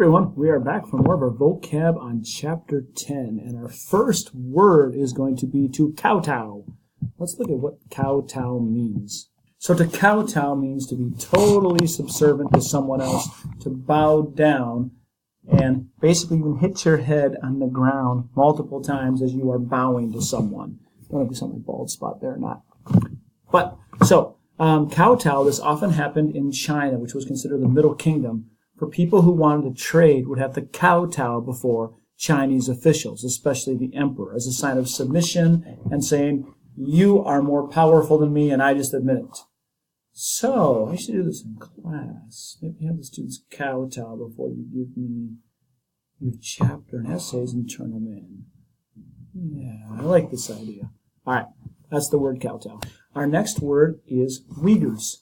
Everyone, we are back for more of our vocab on Chapter 10, and our first word is going to be to kowtow. Let's look at what kowtow means. So to kowtow means to be totally subservient to someone else, to bow down, and basically even hit your head on the ground multiple times as you are bowing to someone. I don't know if you saw my bald spot there or not. But, so, kowtow, this often happened in China, which was considered the Middle Kingdom. For people who wanted to trade would have to kowtow before Chinese officials, especially the emperor, as a sign of submission and saying, you are more powerful than me and I just admit it. So, I should do this in class. Maybe have the students kowtow before you give me your chapter and essays and turn them in. Yeah, I like this idea. All right, that's the word kowtow. Our next word is Uyghurs.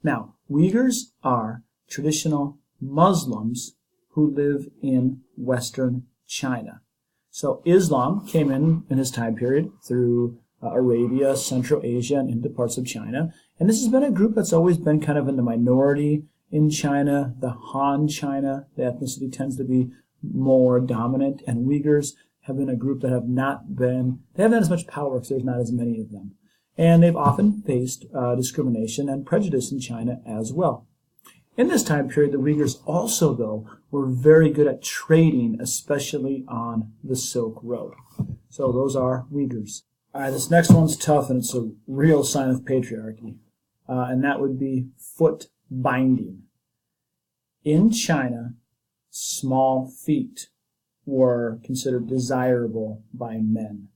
Now, Uyghurs are traditional Muslims who live in Western China. So Islam came in this time period through Arabia, Central Asia, and into parts of China. And this has been a group that's always been kind of in the minority in China. The Han China, the ethnicity tends to be more dominant, and Uyghurs have been a group that they haven't had as much power because there's not as many of them. And they've often faced discrimination and prejudice in China as well. In this time period, the Uyghurs also, though, were very good at trading, especially on the Silk Road. So those are Uyghurs. All right, this next one's tough, and it's a real sign of patriarchy, and that would be foot binding. In China, small feet were considered desirable by men.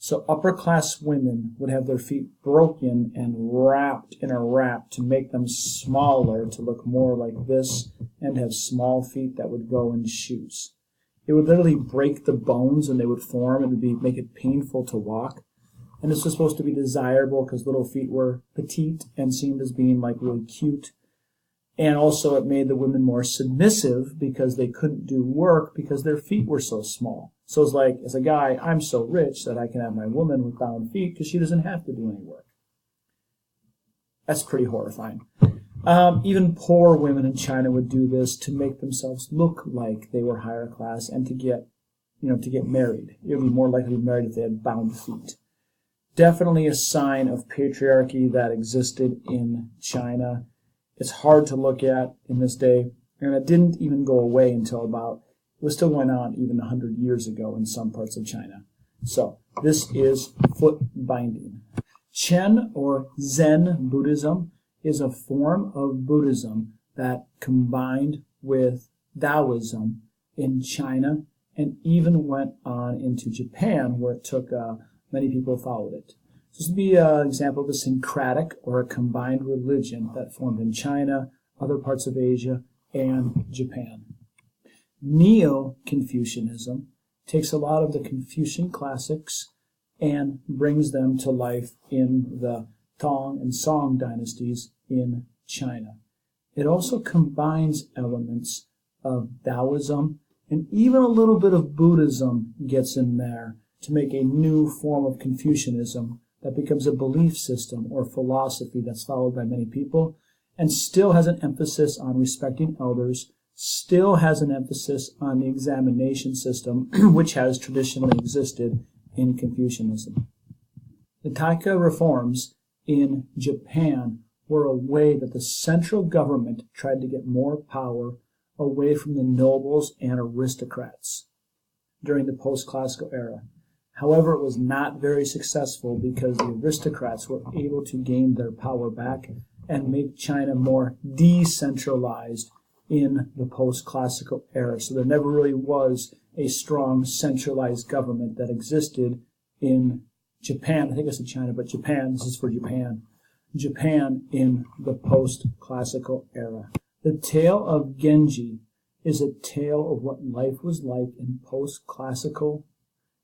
So upper-class women would have their feet broken and wrapped in a wrap to make them smaller, to look more like this, and have small feet that would go in shoes. It would literally break the bones and they would form and make it painful to walk. And this was supposed to be desirable because little feet were petite and seemed as being like really cute. And also it made the women more submissive because they couldn't do work because their feet were so small. So it's like, as a guy, I'm so rich that I can have my woman with bound feet because she doesn't have to do any work. That's pretty horrifying. Even poor women in China would do this to make themselves look like they were higher class and to get married. It would be more likely to be married if they had bound feet. Definitely a sign of patriarchy that existed in China. It's hard to look at in this day, and it didn't even go away until it was still going on even 100 years ago in some parts of China. So, this is foot binding. Chen or Zen Buddhism is a form of Buddhism that combined with Taoism in China and even went on into Japan, where it took many people followed it. This would be an example of a syncretic or a combined religion that formed in China, other parts of Asia, and Japan. Neo-Confucianism takes a lot of the Confucian classics and brings them to life in the Tang and Song dynasties in China. It also combines elements of Taoism, and even a little bit of Buddhism gets in there to make a new form of Confucianism that becomes a belief system or philosophy that's followed by many people, and still has an emphasis on respecting elders, still has an emphasis on the examination system, which has traditionally existed in Confucianism. The Tycho Reforms in Japan were a way that the central government tried to get more power away from the nobles and aristocrats during the post-classical era. However, it was not very successful because the aristocrats were able to gain their power back and make China more decentralized in the post-classical era. So there never really was a strong centralized government that existed in Japan. I think I said China, but Japan, this is for Japan. Japan in the post-classical era. The tale of Genji is a tale of what life was like in post-classical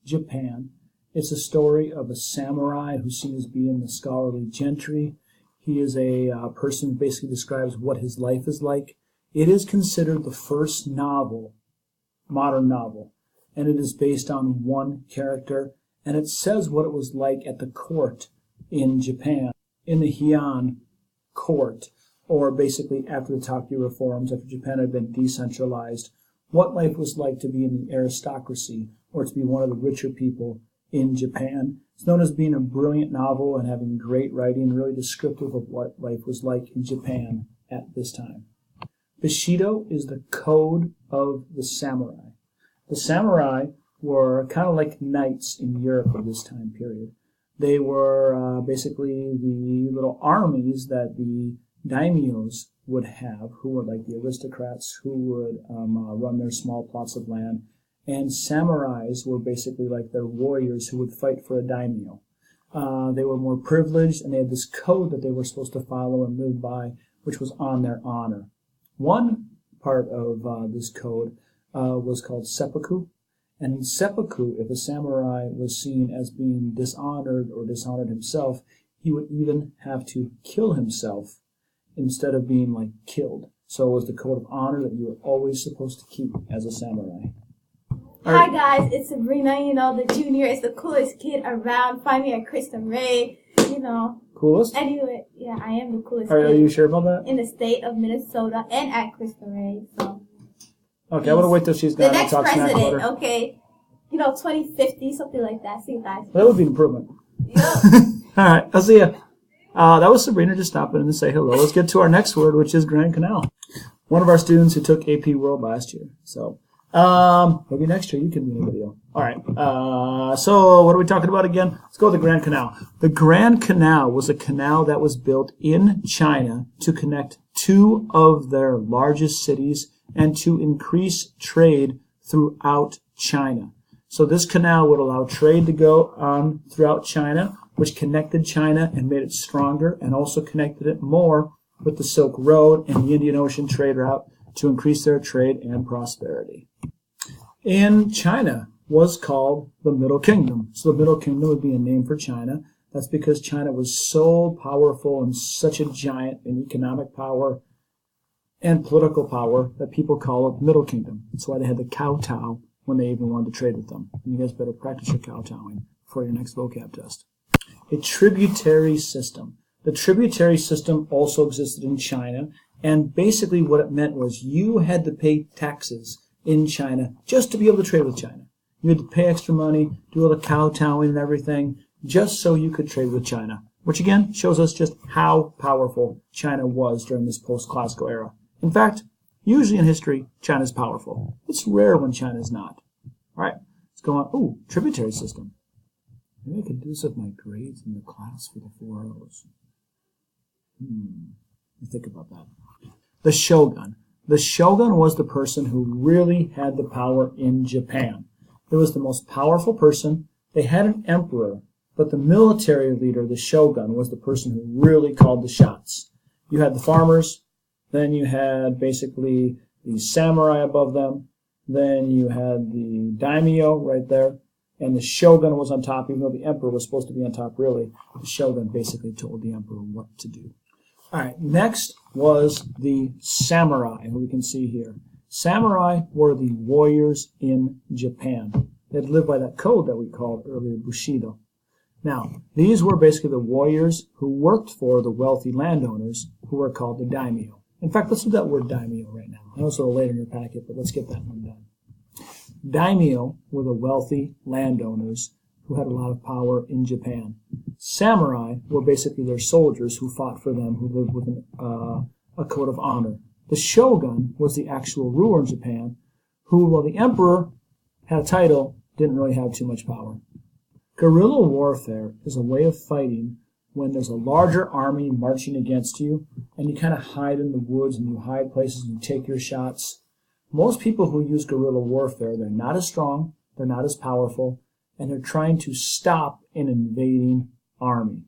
Japan. It's a story of a samurai who's seen as being the scholarly Gentry. He is a person who basically describes what his life is like. It is considered the first novel, modern novel, and it is based on one character, and it says what it was like at the court in Japan, in the Heian court, or basically after the Tycho Reforms, after Japan had been decentralized, what life was like to be in the aristocracy or to be one of the richer people in Japan. It's known as being a brilliant novel and having great writing, really descriptive of what life was like in Japan at this time. Bushido is the code of the samurai. The samurai were kind of like knights in Europe at this time period. They were basically the little armies that the daimyos would have, who were like the aristocrats who would run their small plots of land. And samurais were basically like their warriors who would fight for a daimyo. They were more privileged, and they had this code that they were supposed to follow and live by, which was on their honor. One part of this code was called Seppuku. And in Seppuku, if a samurai was seen as being dishonored or dishonored himself, he would even have to kill himself instead of being like killed. So it was the code of honor that you were always supposed to keep as a samurai. Hi guys, it's Sabrina. The junior is the coolest kid around. Find me at Kristen Ray. Coolest? Anyway, yeah, I am the coolest Are kid you sure about that? in the state of Minnesota and at Kristen Ray. So. Okay, I want to wait till she's gone and talk smack about her. Okay. 2050, something like that. See you guys. That would be an improvement. Yeah. All right, I'll see ya. That was Sabrina just stopping in to say hello. Let's get to our next word, which is Grand Canal. One of our students who took AP World last year. So, maybe next year you can be in a video. All right. So what are we talking about again? Let's go with the Grand Canal. The Grand Canal was a canal that was built in China to connect two of their largest cities and to increase trade throughout China. So this canal would allow trade to go on throughout China, which connected China and made it stronger, and also connected it more with the Silk Road and the Indian Ocean trade route to increase their trade and prosperity. In China was called the Middle Kingdom. So the Middle Kingdom would be a name for China. That's because China was so powerful and such a giant in economic power and political power that people call it the Middle Kingdom. That's why they had the kowtow when they even wanted to trade with them. And you guys better practice your kowtowing for your next vocab test. A tributary system. The tributary system also existed in China, and basically what it meant was you had to pay taxes in China just to be able to trade with China. You had to pay extra money, do all the kowtowing and everything, just so you could trade with China, which again shows us just how powerful China was during this post-classical era. In fact, usually in history, China's powerful. It's rare when China's not. All right, let's go on. Ooh, tributary system. Maybe I could do this with my grades in the class for the 4 O's. Let me think about that. The Shogun. The Shogun was the person who really had the power in Japan. It was the most powerful person. They had an emperor, but the military leader, the Shogun, was the person who really called the shots. You had the farmers, then you had basically the samurai above them, then you had the daimyo right there, and the shogun was on top, even though the emperor was supposed to be on top, really. The shogun basically told the emperor what to do. All right, next was the samurai, who we can see here. Samurai were the warriors in Japan. They'd lived by that code that we called earlier Bushido. Now, these were basically the warriors who worked for the wealthy landowners, who were called the daimyo. In fact, let's do that word daimyo right now. I know it's a little later in your packet, but let's get that one done. Daimyo were the wealthy landowners who had a lot of power in Japan. Samurai were basically their soldiers who fought for them, who lived with a code of honor. The shogun was the actual ruler in Japan, who, while the emperor had a title, didn't really have too much power. Guerrilla warfare is a way of fighting when there's a larger army marching against you, and you kind of hide in the woods and you hide places and you take your shots. Most people who use guerrilla warfare, they're not as strong, they're not as powerful, and they're trying to stop an invading army.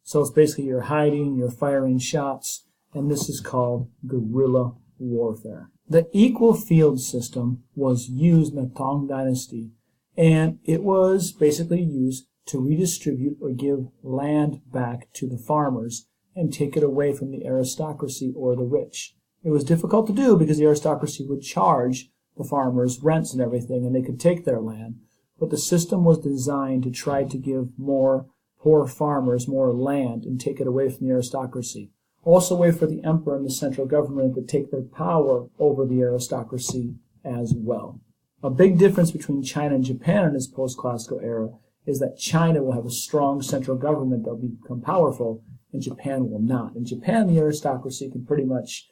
So it's basically you're hiding, you're firing shots, and this is called guerrilla warfare. The equal field system was used in the Tang Dynasty, and it was basically used to redistribute or give land back to the farmers and take it away from the aristocracy or the rich. It was difficult to do because the aristocracy would charge the farmers rents and everything, and they could take their land. But the system was designed to try to give more poor farmers more land and take it away from the aristocracy. Also a way for the emperor and the central government to take their power over the aristocracy as well. A big difference between China and Japan in this post-classical era is that China will have a strong central government that will become powerful, and Japan will not. In Japan, the aristocracy can pretty much,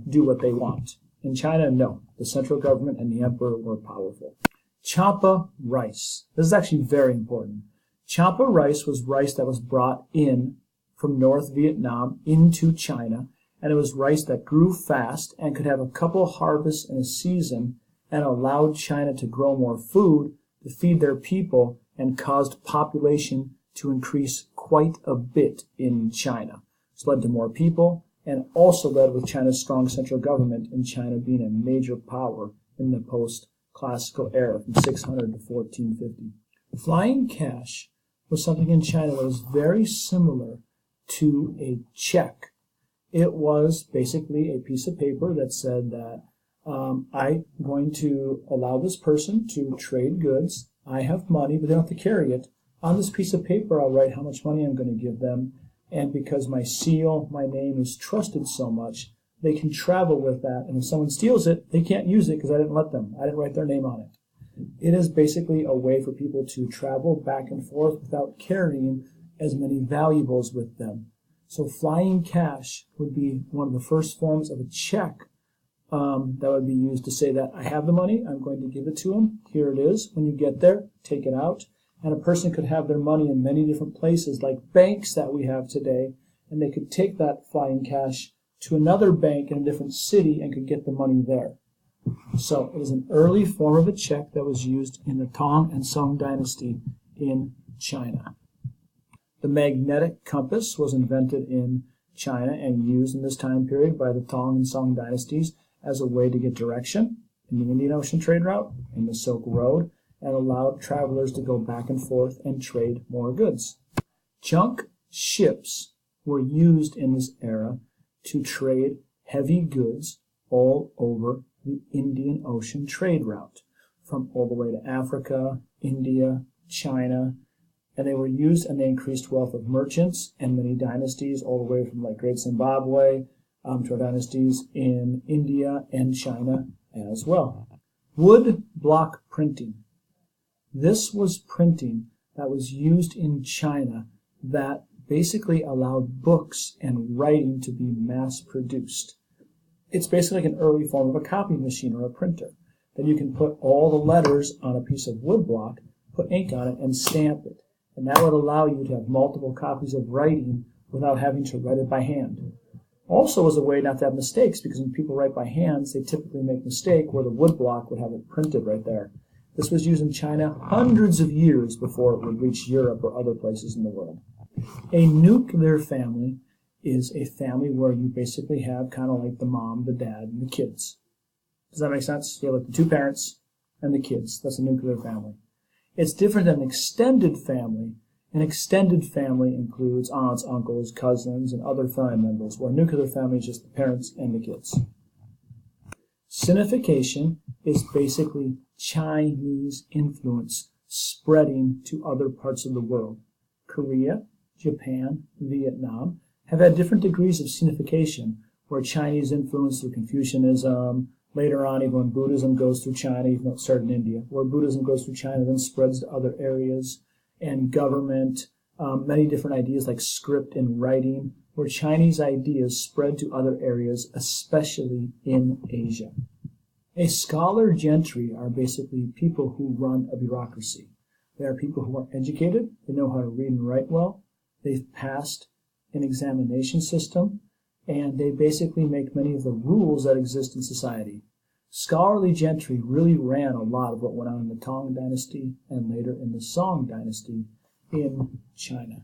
do what they want. In China, no. The central government and the emperor were powerful. Champa rice. This is actually very important. Champa rice was rice that was brought in from North Vietnam into China, and it was rice that grew fast and could have a couple harvests in a season and allowed China to grow more food to feed their people and caused population to increase quite a bit in China. This led to more people and also led with China's strong central government and China being a major power in the post-classical era from 600 to 1450. Flying cash was something in China that was very similar to a check. It was basically a piece of paper that said that I'm going to allow this person to trade goods. I have money, but they don't have to carry it. On this piece of paper, I'll write how much money I'm going to give them. And because my seal, my name is trusted so much, they can travel with that. And if someone steals it, they can't use it because I didn't let them. I didn't write their name on it. It is basically a way for people to travel back and forth without carrying as many valuables with them. So flying cash would be one of the first forms of a check that would be used to say that I have the money, I'm going to give it to them. Here it is. When you get there, take it out. And a person could have their money in many different places, like banks that we have today, and they could take that flying cash to another bank in a different city and could get the money there. So it is an early form of a check that was used in the Tang and Song dynasty in China. The magnetic compass was invented in China and used in this time period by the Tang and Song dynasties as a way to get direction in the Indian Ocean trade route, in the Silk Road, and allowed travelers to go back and forth and trade more goods. Junk ships were used in this era to trade heavy goods all over the Indian Ocean trade route, from all the way to Africa, India, China, and they were used and they increased wealth of merchants and many dynasties all the way from like Great Zimbabwe to our dynasties in India and China as well. Wood block printing. This was printing that was used in China that basically allowed books and writing to be mass-produced. It's basically like an early form of a copying machine or a printer. Then you can put all the letters on a piece of wood block, put ink on it, and stamp it. And that would allow you to have multiple copies of writing without having to write it by hand. Also as a way not to have mistakes, because when people write by hands, they typically make a mistake where the wood block would have it printed right there. This was used in China hundreds of years before it would reach Europe or other places in the world. A nuclear family is a family where you basically have kind of like the mom, the dad, and the kids. Does that make sense? You have like the two parents and the kids. That's a nuclear family. It's different than an extended family. An extended family includes aunts, uncles, cousins, and other family members, where a nuclear family is just the parents and the kids. Sinification is basically Chinese influence spreading to other parts of the world. Korea, Japan, Vietnam have had different degrees of sinification, where Chinese influence through Confucianism, later on even when Buddhism goes through China, even though it started in India, where Buddhism goes through China then spreads to other areas, and government, many different ideas like script and writing, where Chinese ideas spread to other areas, especially in Asia. A scholar gentry are basically people who run a bureaucracy. They are people who are educated, they know how to read and write well, they've passed an examination system, and they basically make many of the rules that exist in society. Scholarly gentry really ran a lot of what went on in the Tang dynasty and later in the Song dynasty in China.